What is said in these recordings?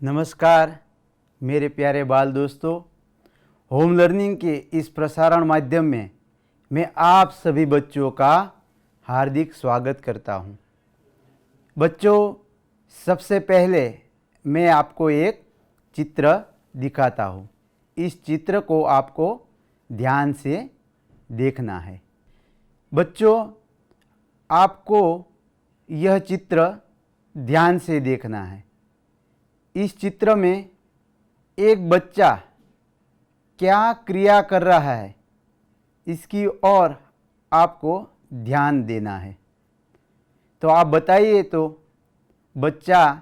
नमस्कार मेरे प्यारे बाल दोस्तों, होम लर्निंग के इस प्रसारण माध्यम में मैं आप सभी बच्चों का हार्दिक स्वागत करता हूं। बच्चों, सबसे पहले मैं आपको एक चित्र दिखाता हूं। इस चित्र को आपको ध्यान से देखना है। बच्चों, आपको यह चित्र ध्यान से देखना है। इस चित्र में एक बच्चा क्या क्रिया कर रहा है, इसकी ओर आपको ध्यान देना है। तो आप बताइए, तो बच्चा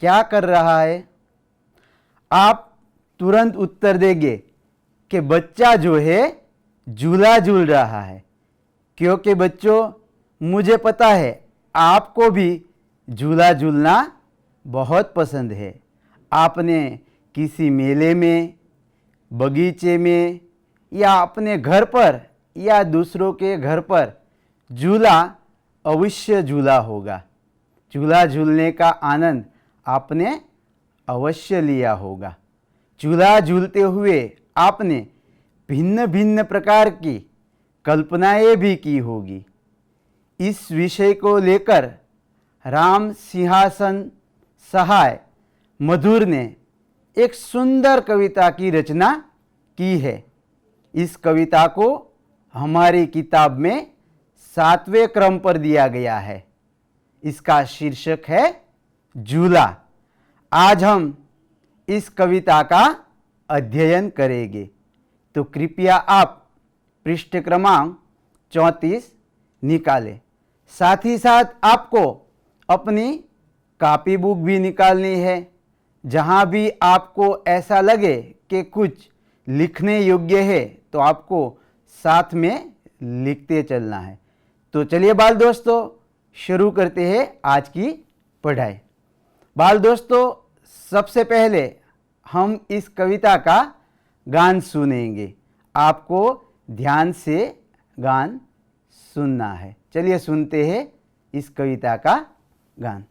क्या कर रहा है? आप तुरंत उत्तर देंगे कि बच्चा जो है झूला झूल रहा है, क्योंकि बच्चों मुझे पता है आपको भी झूला झूलना बहुत पसंद है। आपने किसी मेले में, बगीचे में या अपने घर पर या दूसरों के घर पर झूला अवश्य झूला होगा। झूला झूलने का आनंद आपने अवश्य लिया होगा। झूला झूलते हुए आपने भिन्न भिन्न प्रकार की कल्पनाएं भी की होगी। इस विषय को लेकर राम सिंहासन सहाय मधुर ने एक सुंदर कविता की रचना की है। इस कविता को हमारी किताब में 7वें क्रम पर दिया गया है। इसका शीर्षक है झूला। आज हम इस कविता का अध्ययन करेंगे। तो कृपया आप पृष्ठ क्रमांक 34 निकालें। साथ ही साथ आपको अपनी कॉपी बुक भी निकालनी है। जहाँ भी आपको ऐसा लगे कि कुछ लिखने योग्य है, तो आपको साथ में लिखते चलना है। तो चलिए बाल दोस्तों, शुरू करते हैं आज की पढ़ाई। बाल दोस्तों, सबसे पहले हम इस कविता का गान सुनेंगे। आपको ध्यान से गान सुनना है। चलिए सुनते हैं इस कविता का गान।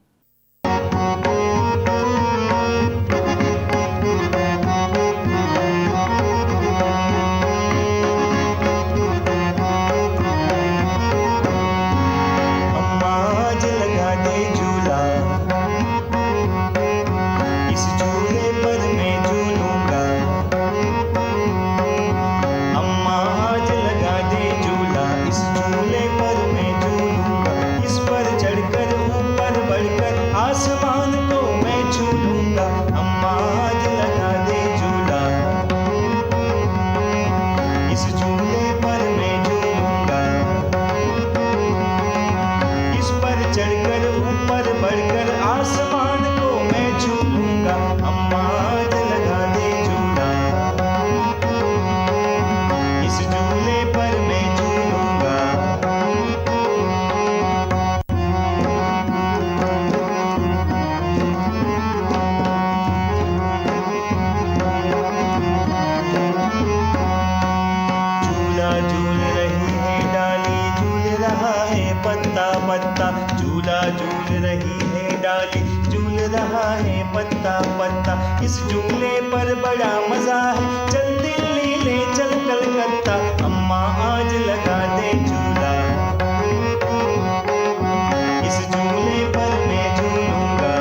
पत्ता पत्ता इस झूले पर बड़ा मजा है। चल दिल्ली ले चल कलकत्ता, अम्मा आज लगा दे झूला। इस झूले पर मैं झूलूंगा।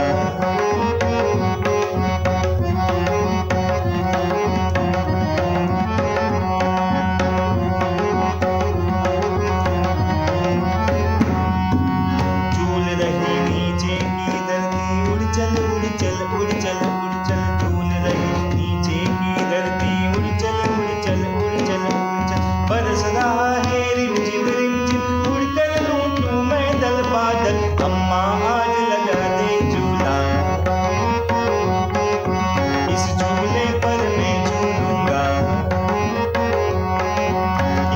झूल रही नीचे की धरती, उड़ चल उड़ चल उड़ चल उड़ चल। झूल रही नीचे की धरती, उड़ चल उड़ चल उड़ चल उड़ चल। बरस रहा है रिमझिम रिमझिम, उड़ कर लूटूं मैं दल बादल, अम्मा आज लगा दे झूला। इस झूले पर मैं झूलूंगा।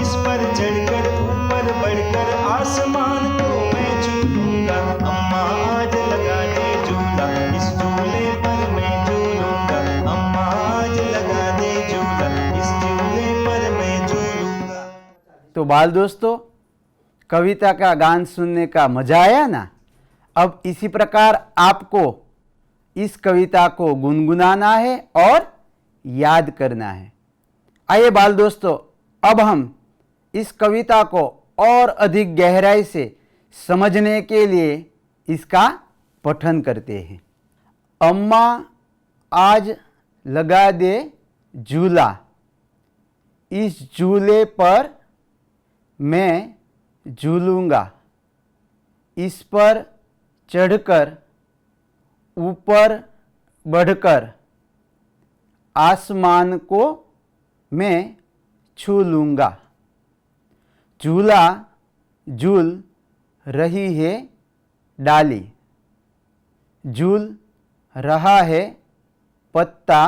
इस पर चढ़कर ऊपर बढ़कर आसमान को मैं झूलूंगा, अम्मा आज लगा दे झूला। इस झूले पर मैं झूलूंगा, अम्मा आज लगा दे झूला। इस झूले पर मैं झूलूंगा। तो बाल दोस्तों, कविता का गान सुनने का मजा आया ना? अब इसी प्रकार आपको इस कविता को गुनगुनाना है और याद करना है। आइए बाल दोस्तों, अब हम इस कविता को और अधिक गहराई से समझने के लिए इसका पठन करते हैं। अम्मा आज लगा दे झूला, इस झूले पर मैं झूलूंगा, इस पर चढ़कर ऊपर बढ़कर आसमान को मैं छू लूँगा। झूला झूल रही है डाली, झूल रहा है पत्ता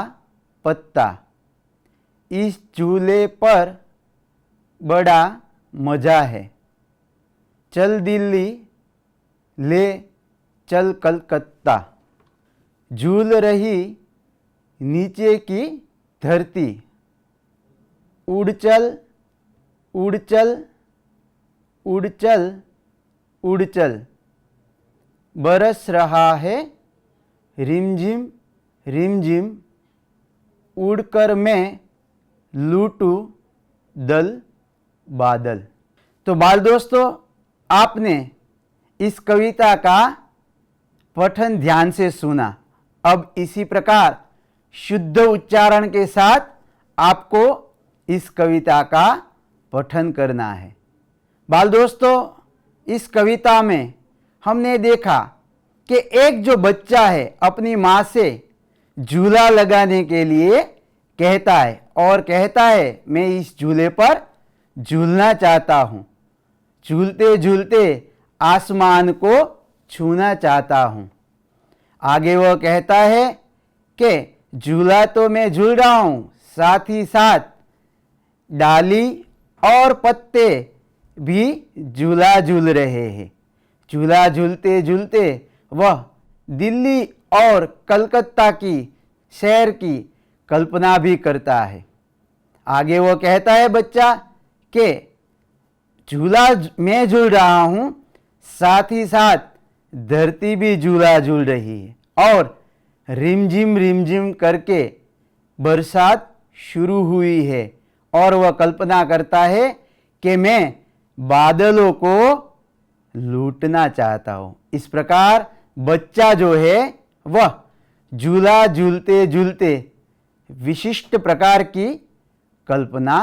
पत्ता, इस झूले पर बड़ा मज़ा है। चल दिल्ली ले चल कलकत्ता, झूल रही नीचे की धरती, उड़ चल उड़ चल उड़ चल उड़ चल, बरस रहा है रिमझिम रिमझिम, उड़कर मैं लूटूं दल बादल। तो बाल दोस्तों, आपने इस कविता का पठन ध्यान से सुना। अब इसी प्रकार शुद्ध उच्चारण के साथ आपको इस कविता का पठन करना है। बाल दोस्तों, इस कविता में हमने देखा कि एक जो बच्चा है अपनी माँ से झूला लगाने के लिए कहता है और कहता है मैं इस झूले पर झूलना चाहता हूँ, झूलते झूलते आसमान को छूना चाहता हूँ। आगे वह कहता है कि झूला तो मैं झूल रहा हूँ, साथ ही साथ डाली और पत्ते भी झूला झूल रहे हैं। झूला झूलते झूलते वह दिल्ली और कलकत्ता की शहर की कल्पना भी करता है। आगे वो कहता है बच्चा कि झूला मैं झूल रहा हूँ, साथ ही साथ धरती भी झूला झूल रही है और रिमझिम रिमझिम करके बरसात शुरू हुई है और वह कल्पना करता है कि मैं बादलों को लूटना चाहता हूँ। इस प्रकार बच्चा जो है वह झूला झूलते झूलते विशिष्ट प्रकार की कल्पना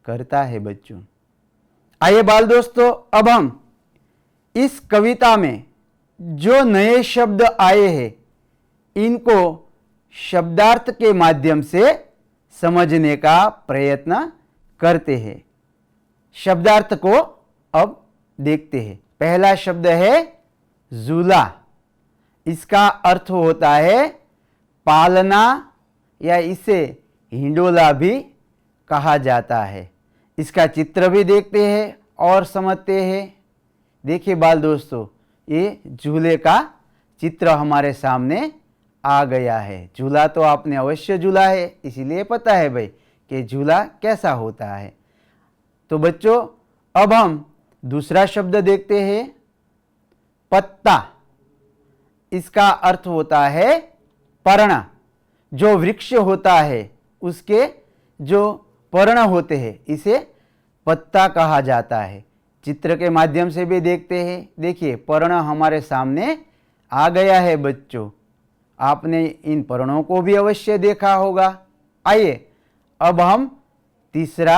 करता है बच्चों। आइए बाल दोस्तों, अब हम इस कविता में जो नए शब्द आए हैं इनको शब्दार्थ के माध्यम से समझने का प्रयत्न करते हैं। शब्दार्थ को अब देखते हैं। पहला शब्द है झूला। इसका अर्थ होता है पालना या इसे हिंडोला भी कहा जाता है। इसका चित्र भी देखते हैं और समझते हैं। देखिए बाल दोस्तों, ये झूले का चित्र हमारे सामने आ गया है। झूला तो आपने अवश्य झूला है, इसीलिए पता है भाई कि झूला कैसा होता है। तो बच्चों, अब हम दूसरा शब्द देखते हैं, पत्ता। इसका अर्थ होता है पर्ण। जो वृक्ष होता है उसके जो पर्ण होते हैं इसे पत्ता कहा जाता है। चित्र के माध्यम से भी देखते हैं। देखिए पर्ण हमारे सामने आ गया है बच्चों। आपने इन पर्णों को भी अवश्य देखा होगा। आइए अब हम तीसरा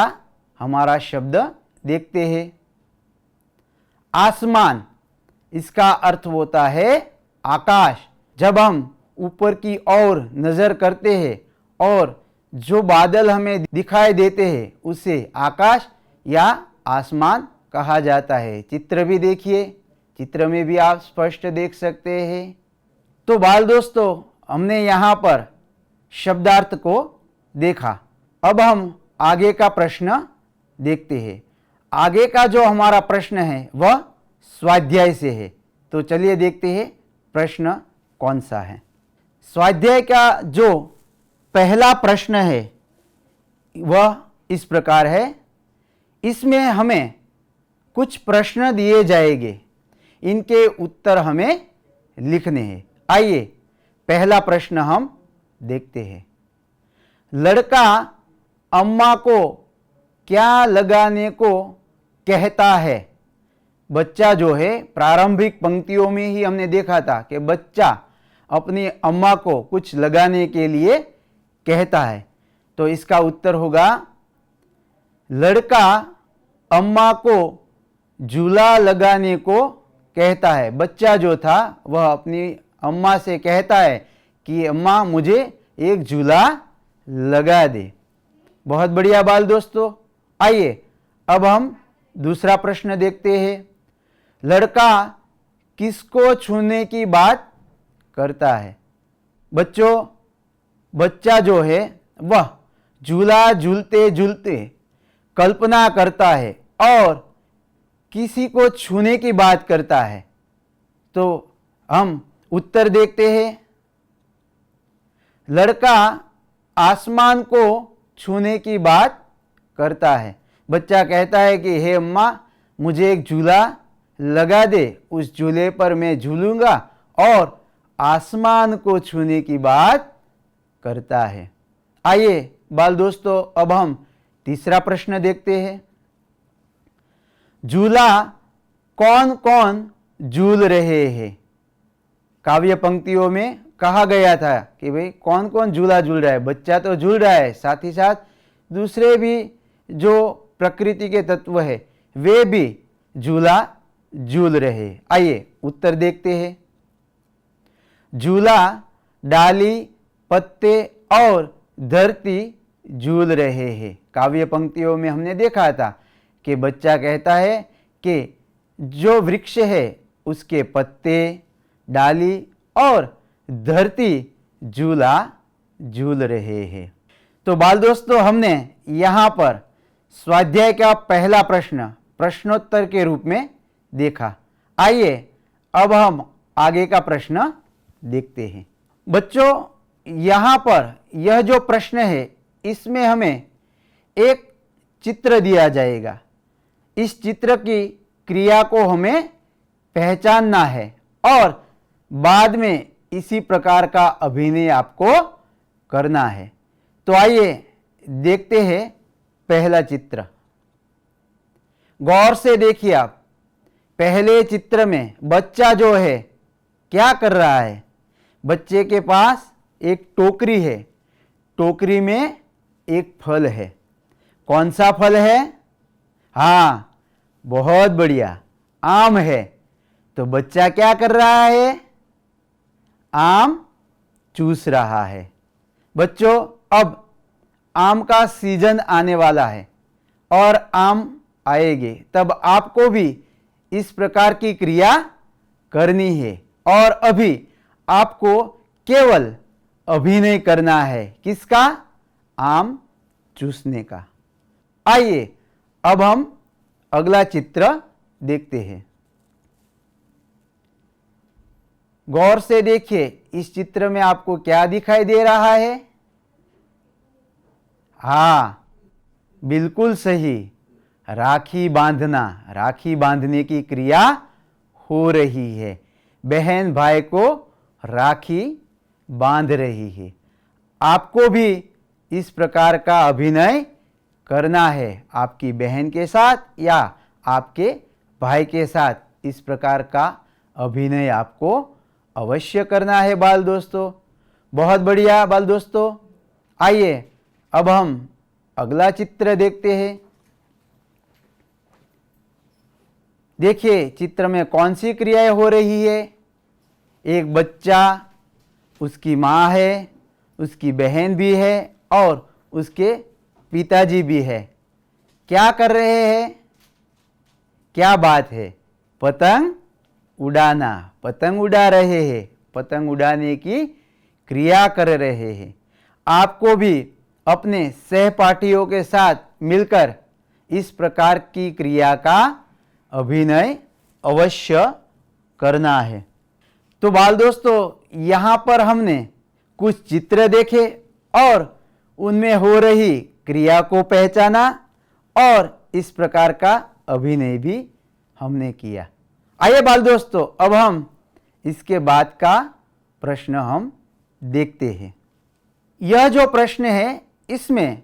हमारा शब्द देखते हैं, आसमान। इसका अर्थ होता है आकाश। जब हम ऊपर की ओर नजर करते हैं और जो बादल हमें दिखाई देते हैं उसे आकाश या आसमान कहा जाता है। चित्र भी देखिए, चित्र में भी आप स्पष्ट देख सकते हैं। तो बाल दोस्तों, हमने यहाँ पर शब्दार्थ को देखा। अब हम आगे का प्रश्न देखते हैं। आगे का जो हमारा प्रश्न है वह स्वाध्याय से है। तो चलिए देखते हैं प्रश्न कौन सा है। स्वाध्याय का जो पहला प्रश्न है वह इस प्रकार है। इसमें हमें कुछ प्रश्न दिए जाएंगे, इनके उत्तर हमें लिखने हैं। आइए पहला प्रश्न हम देखते हैं। लड़का अम्मा को क्या लगाने को कहता है? बच्चा जो है, प्रारंभिक पंक्तियों में ही हमने देखा था कि बच्चा अपनी अम्मा को कुछ लगाने के लिए कहता है। तो इसका उत्तर होगा लड़का अम्मा को झूला लगाने को कहता है। बच्चा जो था वह अपनी अम्मा से कहता है कि अम्मा मुझे एक झूला लगा दे। बहुत बढ़िया बाल दोस्तों, आइए अब हम दूसरा प्रश्न देखते हैं। लड़का किसको छूने की बात करता है? बच्चों, बच्चा जो है वह झूला झूलते झूलते कल्पना करता है और किसी को छूने की बात करता है। तो हम उत्तर देखते हैं। लड़का आसमान को छूने की बात करता है। बच्चा कहता है कि हे अम्मा मुझे एक झूला लगा दे, उस झूले पर मैं झूलूंगा, और आसमान को छूने की बात करता है। आइए बाल दोस्तों, अब हम तीसरा प्रश्न देखते हैं। झूला कौन कौन झूल रहे हैं? काव्य पंक्तियों में कहा गया था कि भाई कौन कौन झूला झूल रहा है। बच्चा तो झूल रहा है, साथ ही साथ दूसरे भी जो प्रकृति के तत्व है वे भी झूला झूल रहे। आइए उत्तर देखते हैं। झूला डाली, पत्ते और धरती झूल रहे हैं। काव्य पंक्तियों में हमने देखा था कि बच्चा कहता है कि जो वृक्ष है उसके पत्ते, डाली और धरती झूला झूल रहे हैं। तो बाल दोस्तों, हमने यहाँ पर स्वाध्याय का पहला प्रश्न प्रश्नोत्तर के रूप में देखा। आइए अब हम आगे का प्रश्न देखते हैं। बच्चों, यहाँ पर यह जो प्रश्न है इसमें हमें एक चित्र दिया जाएगा। इस चित्र की क्रिया को हमें पहचानना है और बाद में इसी प्रकार का अभिनय आपको करना है। तो आइए देखते हैं पहला चित्र। गौर से देखिए आप। पहले चित्र में बच्चा जो है क्या कर रहा है? बच्चे के पास एक टोकरी है। टोकरी में एक फल है। कौन सा फल है? हाँ, बहुत बढ़िया, आम है। तो बच्चा क्या कर रहा है? आम चूस रहा है। बच्चों, अब आम का सीजन आने वाला है और आम आएंगे, तब आपको भी इस प्रकार की क्रिया करनी है। और अभी आपको केवल अभिनय करना है। किसका? आम चूसने का। आइए अब हम अगला चित्र देखते हैं। गौर से देखिए, इस चित्र में आपको क्या दिखाई दे रहा है? हाँ, बिल्कुल सही, राखी बांधना। राखी बांधने की क्रिया हो रही है। बहन भाई को राखी बांध रही है। आपको भी इस प्रकार का अभिनय करना है। आपकी बहन के साथ या आपके भाई के साथ इस प्रकार का अभिनय आपको अवश्य करना है बाल दोस्तों। बहुत बढ़िया बाल दोस्तों, आइए अब हम अगला चित्र देखते हैं। देखिए चित्र में कौन सी क्रियाएं हो रही है। एक बच्चा, उसकी माँ है, उसकी बहन भी है और उसके पिताजी भी है। क्या कर रहे हैं? क्या बात है? पतंग उड़ाना। पतंग उड़ा रहे हैं। पतंग उड़ाने की क्रिया कर रहे हैं। आपको भी अपने सहपाठियों के साथ मिलकर इस प्रकार की क्रिया का अभिनय अवश्य करना है। तो बाल दोस्तों, यहाँ पर हमने कुछ चित्र देखे और उनमें हो रही क्रिया को पहचाना और इस प्रकार का अभिनय भी हमने किया। आइए बाल दोस्तों, अब हम इसके बाद का प्रश्न हम देखते हैं। यह जो प्रश्न है इसमें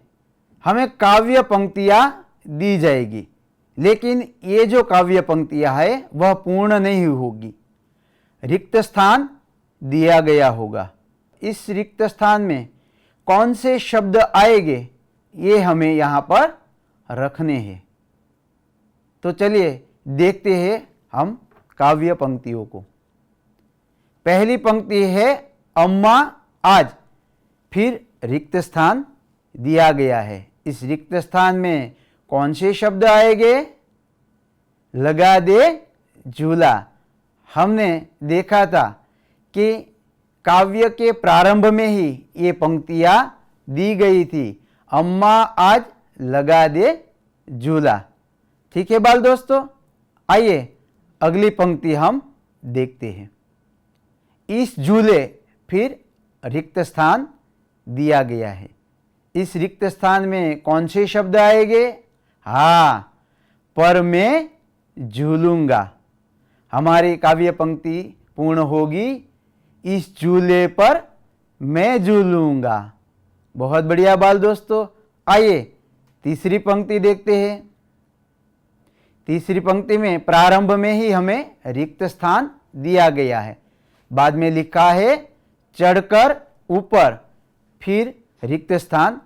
हमें काव्य पंक्तियाँ दी जाएगी, लेकिन ये जो काव्य पंक्तियाँ है वह पूर्ण नहीं होगी, रिक्त स्थान दिया गया होगा। इस रिक्त स्थान में कौन से शब्द आएंगे ये हमें यहाँ पर रखने हैं। तो चलिए देखते हैं हम काव्य पंक्तियों को। पहली पंक्ति है अम्मा आज, फिर रिक्त स्थान दिया गया है। इस रिक्त स्थान में कौन से शब्द आएंगे? लगा दे झूला। हमने देखा था कि काव्य के प्रारंभ में ही ये पंक्तियाँ दी गई थी, अम्मा आज लगा दे झूला। ठीक है बाल दोस्तों, आइए अगली पंक्ति हम देखते हैं। इस झूले, फिर रिक्त स्थान दिया गया है। इस रिक्त स्थान में कौन से शब्द आएंगे? हाँ, पर मैं झूलूंगा। हमारी काव्य पंक्ति पूर्ण होगी, इस झूले पर मैं झूलूंगा। बहुत बढ़िया बाल दोस्तों, आइए तीसरी पंक्ति देखते हैं। तीसरी पंक्ति में प्रारंभ में ही हमें रिक्त स्थान दिया गया है, बाद में लिखा है चढ़कर ऊपर, फिर रिक्त स्थान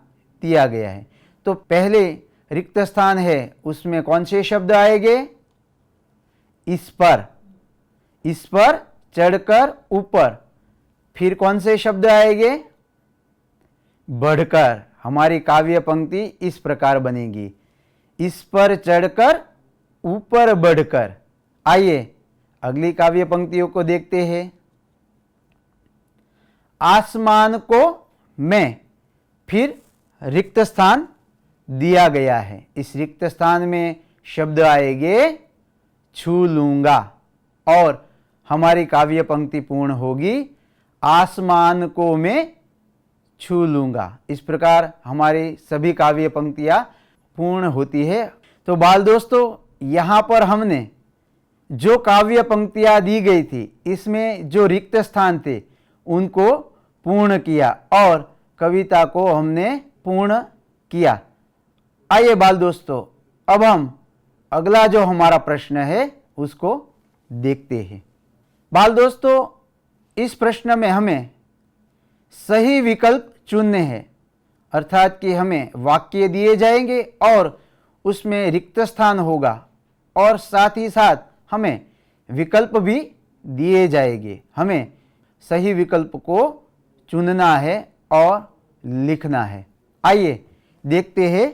दिया गया है। तो पहले रिक्त स्थान है, उसमें कौन से शब्द आएंगे? इस पर चढ़कर ऊपर, फिर कौन से शब्द आएंगे? बढ़कर। हमारी काव्य पंक्ति इस प्रकार बनेगी, इस पर चढ़कर ऊपर बढ़कर। आइए अगली काव्य पंक्तियों को देखते हैं। आसमान को मैं, फिर रिक्त स्थान दिया गया है। इस रिक्त स्थान में शब्द आएंगे छू लूंगा, और हमारी काव्य पंक्ति पूर्ण होगी, आसमान को मैं छू लूंगा। इस प्रकार हमारी सभी काव्य पंक्तियाँ पूर्ण होती है। तो बाल दोस्तों, यहाँ पर हमने जो काव्य पंक्तियाँ दी गई थी, इसमें जो रिक्त स्थान थे उनको पूर्ण किया और कविता को हमने पूर्ण किया। आइए बाल दोस्तों, अब हम अगला जो हमारा प्रश्न है उसको देखते हैं। बाल दोस्तों, इस प्रश्न में हमें सही विकल्प चुनने हैं, अर्थात कि हमें वाक्य दिए जाएंगे और उसमें रिक्त स्थान होगा, और साथ ही साथ हमें विकल्प भी दिए जाएंगे। हमें सही विकल्प को चुनना है और लिखना है। आइए देखते हैं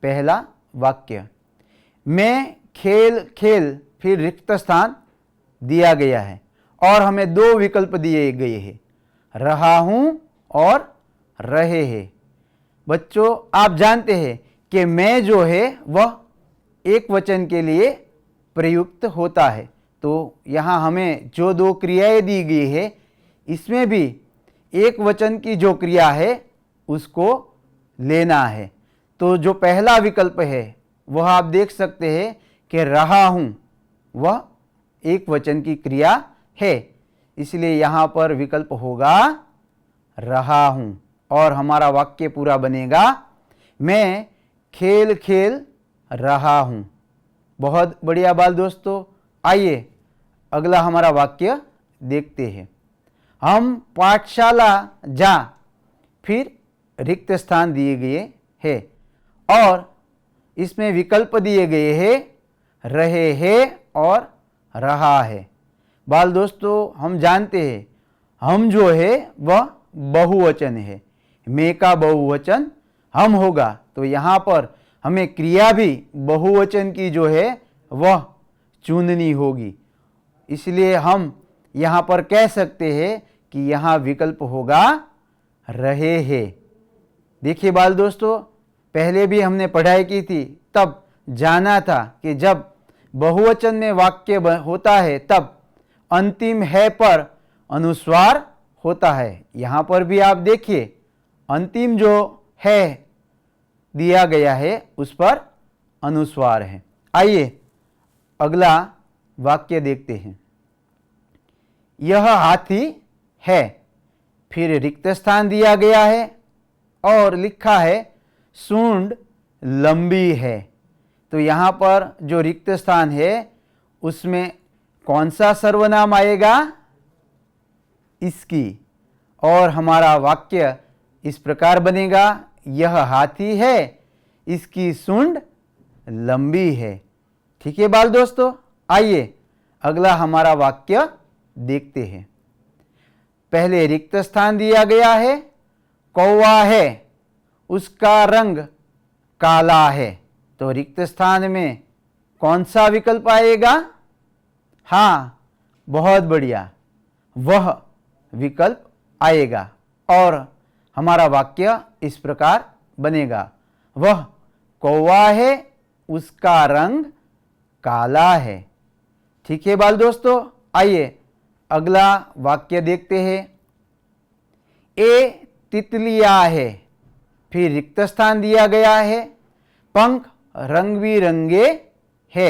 पहला वाक्य। मैं खेल खेल, फिर रिक्त स्थान दिया गया है और हमें दो विकल्प दिए गए हैं, रहा हूं और रहे हैं। बच्चों, आप जानते हैं कि मैं जो है वह एक वचन के लिए प्रयुक्त होता है। तो यहाँ हमें जो दो क्रियाएं दी गई है, इसमें भी एक वचन की जो क्रिया है उसको लेना है। तो जो पहला विकल्प है वह आप देख सकते हैं कि रहा हूँ, वह एक वचन की क्रिया है, इसलिए यहाँ पर विकल्प होगा रहा हूँ, और हमारा वाक्य पूरा बनेगा मैं खेल खेल रहा हूँ। बहुत बढ़िया बाल दोस्तों, आइए अगला हमारा वाक्य देखते हैं। हम पाठशाला जा, फिर रिक्त स्थान दिए गए हैं और इसमें विकल्प दिए गए हैं रहे हैं और रहा है। बाल दोस्तों, हम जानते हैं हम जो है वह बहुवचन है, मैं का बहुवचन हम होगा, तो यहाँ पर हमें क्रिया भी बहुवचन की जो है वह चुननी होगी। इसलिए हम यहाँ पर कह सकते हैं कि यहाँ विकल्प होगा रहे हैं। देखिए बाल दोस्तों, पहले भी हमने पढ़ाई की थी, तब जाना था कि जब बहुवचन में वाक्य होता है तब अंतिम है पर अनुस्वार होता है। यहाँ पर भी आप देखिए, अंतिम जो है दिया गया है उस पर अनुस्वार है। आइए अगला वाक्य देखते हैं। यह हाथी है, फिर रिक्त स्थान दिया गया है और लिखा है सूंड लंबी है। तो यहाँ पर जो रिक्त स्थान है उसमें कौन सा सर्वनाम आएगा? इसकी। और हमारा वाक्य इस प्रकार बनेगा, यह हाथी है, इसकी सूंड लंबी है। ठीक है बाल दोस्तों, आइए अगला हमारा वाक्य देखते हैं। पहले रिक्त स्थान दिया गया है, कौवा है, उसका रंग काला है। तो रिक्त स्थान में कौन सा विकल्प आएगा? हाँ, बहुत बढ़िया, वह विकल्प आएगा और हमारा वाक्य इस प्रकार बनेगा, वह कौवा है, उसका रंग काला है। ठीक है बाल दोस्तों, आइए अगला वाक्य देखते हैं। ए तितलियां है, फिर रिक्त स्थान दिया गया है, पंख रंग बिरंगे है।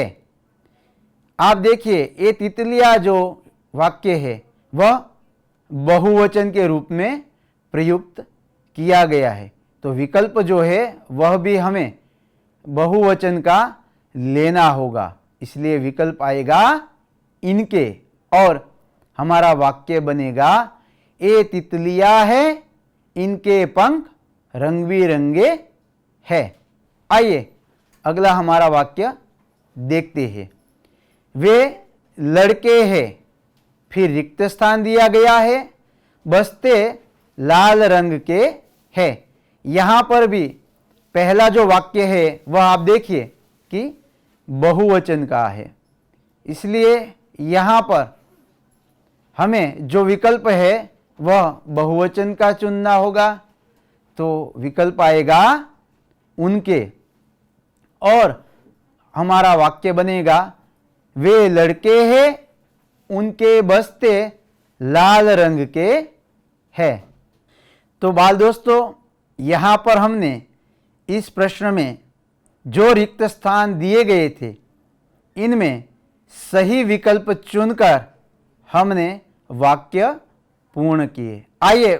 आप देखिए, ये तितलियां जो वाक्य है वह बहुवचन के रूप में प्रयुक्त किया गया है। तो विकल्प जो है वह भी हमें बहुवचन का लेना होगा, इसलिए विकल्प आएगा इनके और हमारा वाक्य बनेगा, ये तितलियां है, इनके पंख रंग बिरंगे है। आइए अगला हमारा वाक्य देखते हैं। वे लड़के हैं, फिर रिक्त स्थान दिया गया है, बस्ते लाल रंग के है। यहाँ पर भी पहला जो वाक्य है वह आप देखिए कि बहुवचन का है, इसलिए यहाँ पर हमें जो विकल्प है वह बहुवचन का चुनना होगा। तो विकल्प आएगा उनके और हमारा वाक्य बनेगा, वे लड़के हैं, उनके बस्ते लाल रंग के है। तो बाल दोस्तों, यहाँ पर हमने इस प्रश्न में जो रिक्त स्थान दिए गए थे इनमें सही विकल्प चुनकर हमने वाक्य पूर्ण किए। आइए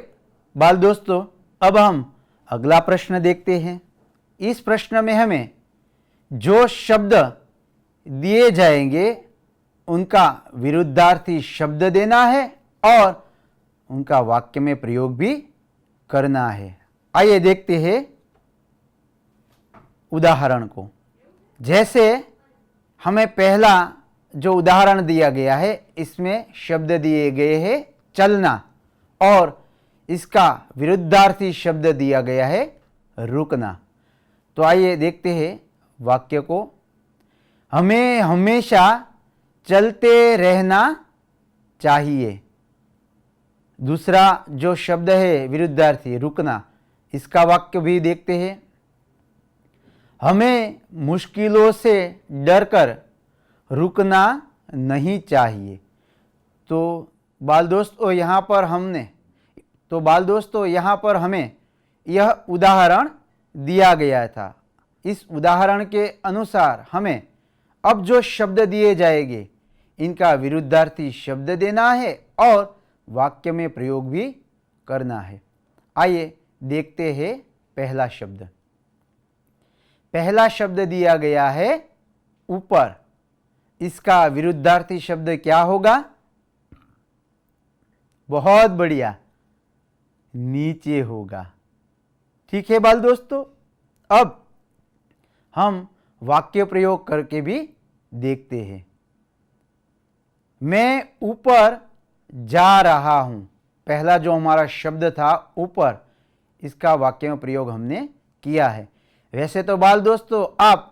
बाल दोस्तों, अब हम अगला प्रश्न देखते हैं। इस प्रश्न में हमें जो शब्द दिए जाएंगे उनका विरुद्धार्थी शब्द देना है और उनका वाक्य में प्रयोग भी करना है। आइए देखते हैं उदाहरण को। जैसे हमें पहला जो उदाहरण दिया गया है इसमें शब्द दिए गए हैं चलना और इसका विरुद्धार्थी शब्द दिया गया है रुकना। तो आइए देखते हैं वाक्य को। हमें हमेशा चलते रहना चाहिए। दूसरा जो शब्द है विरुद्धार्थी रुकना, इसका वाक्य भी देखते हैं। हमें मुश्किलों से डरकर रुकना नहीं चाहिए। तो बाल दोस्तों यहाँ पर हमें यह उदाहरण दिया गया था। इस उदाहरण के अनुसार हमें अब जो शब्द दिए जाएंगे इनका विरुद्धार्थी शब्द देना है और वाक्य में प्रयोग भी करना है। आइए देखते हैं पहला शब्द। पहला शब्द दिया गया है ऊपर, इसका विरुद्धार्थी शब्द क्या होगा? बहुत बढ़िया, नीचे होगा। ठीक है बाल दोस्तों, अब हम वाक्य प्रयोग करके भी देखते हैं। मैं ऊपर जा रहा हूं, पहला जो हमारा शब्द था ऊपर, इसका वाक्य में प्रयोग हमने किया है। वैसे तो बाल दोस्तों आप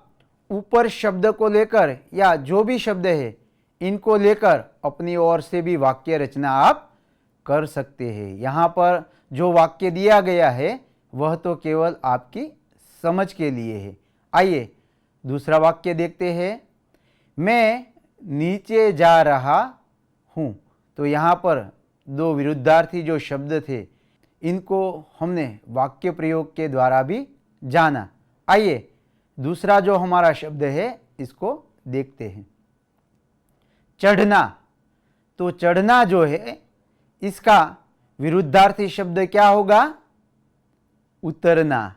ऊपर शब्द को लेकर या जो भी शब्द है इनको लेकर अपनी ओर से भी वाक्य रचना आप कर सकते हैं। यहाँ पर जो वाक्य दिया गया है वह तो केवल आपकी समझ के लिए है। आइए दूसरा वाक्य देखते हैं। मैं नीचे जा रहा हूँ। तो यहाँ पर दो विरुद्धार्थी जो शब्द थे इनको हमने वाक्य प्रयोग के द्वारा भी जाना। आइए दूसरा जो हमारा शब्द है इसको देखते हैं। चढ़ना। तो चढ़ना जो है इसका विरुद्धार्थी शब्द क्या होगा? उतरना।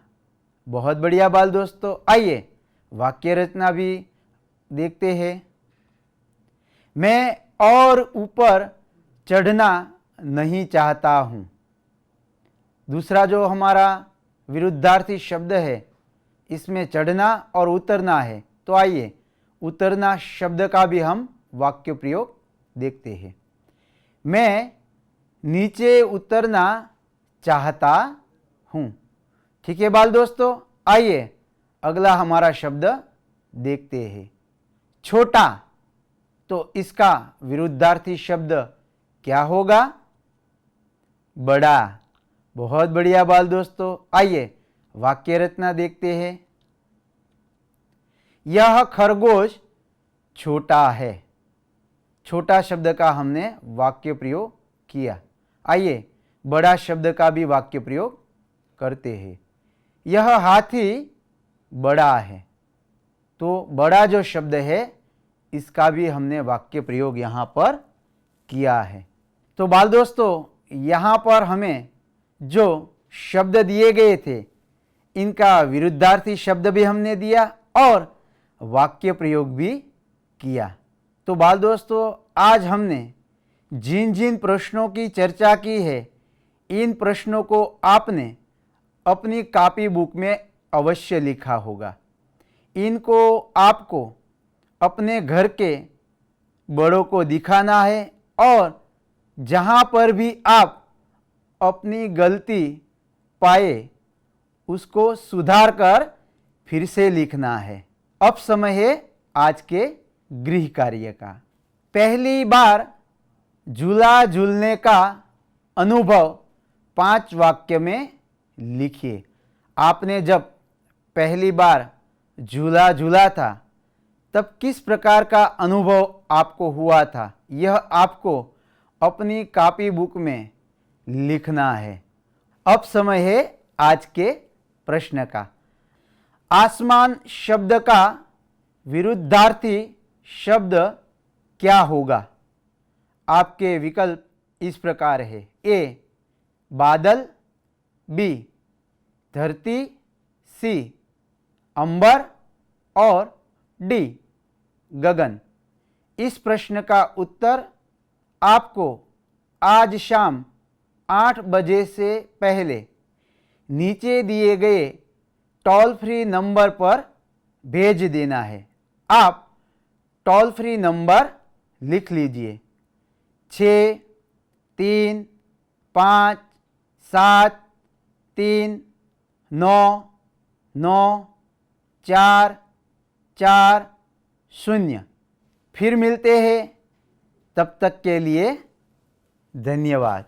बहुत बढ़िया बाल दोस्तों, आइए वाक्य रचना भी देखते हैं। मैं और ऊपर चढ़ना नहीं चाहता हूँ। दूसरा जो हमारा विरुद्धार्थी शब्द है, इसमें चढ़ना और उतरना है। तो आइए उतरना शब्द का भी हम वाक्य प्रयोग देखते हैं। मैं नीचे उतरना चाहता हूँ। ठीक है बाल दोस्तों, आइए अगला हमारा शब्द देखते हैं। छोटा, तो इसका विरुद्धार्थी शब्द क्या होगा? बड़ा। बहुत बढ़िया बाल दोस्तों, आइए वाक्य रचना देखते हैं। यह खरगोश छोटा है। छोटा शब्द का हमने वाक्य प्रयोग किया। आइए बड़ा शब्द का भी वाक्य प्रयोग करते हैं। यह हाथी बड़ा है। तो बड़ा जो शब्द है, इसका भी हमने वाक्य प्रयोग यहाँ पर किया है। तो बाल दोस्तों, यहाँ पर हमें जो शब्द दिए गए थे, इनका विरुद्धार्थी शब्द भी हमने दिया और वाक्य प्रयोग भी किया। तो बाल दोस्तों, आज हमने जिन जिन प्रश्नों की चर्चा की है, इन प्रश्नों को आपने अपनी कॉपी बुक में अवश्य लिखा होगा। इनको आपको अपने घर के बड़ों को दिखाना है और जहाँ पर भी आप अपनी गलती पाए, उसको सुधार कर फिर से लिखना है। अब समय है आज के गृह कार्य का। पहली बार झूला झूलने का अनुभव 5 वाक्य में लिखिए। आपने जब पहली बार झूला झूला था, तब किस प्रकार का अनुभव आपको हुआ था, यह आपको अपनी कॉपी बुक में लिखना है। अब समय है आज के प्रश्न का। आसमान शब्द का विरुद्धार्थी शब्द क्या होगा? आपके विकल्प इस प्रकार है। ए बादल, बी धरती, सी अंबर और डी गगन। इस प्रश्न का उत्तर आपको आज शाम 8 बजे से पहले नीचे दिए गए टोल फ्री नंबर पर भेज देना है। आप टोल फ्री नंबर लिख लीजिए 6 3 5 7 3 9 9 4 4 0। फिर मिलते हैं, तब तक के लिए धन्यवाद।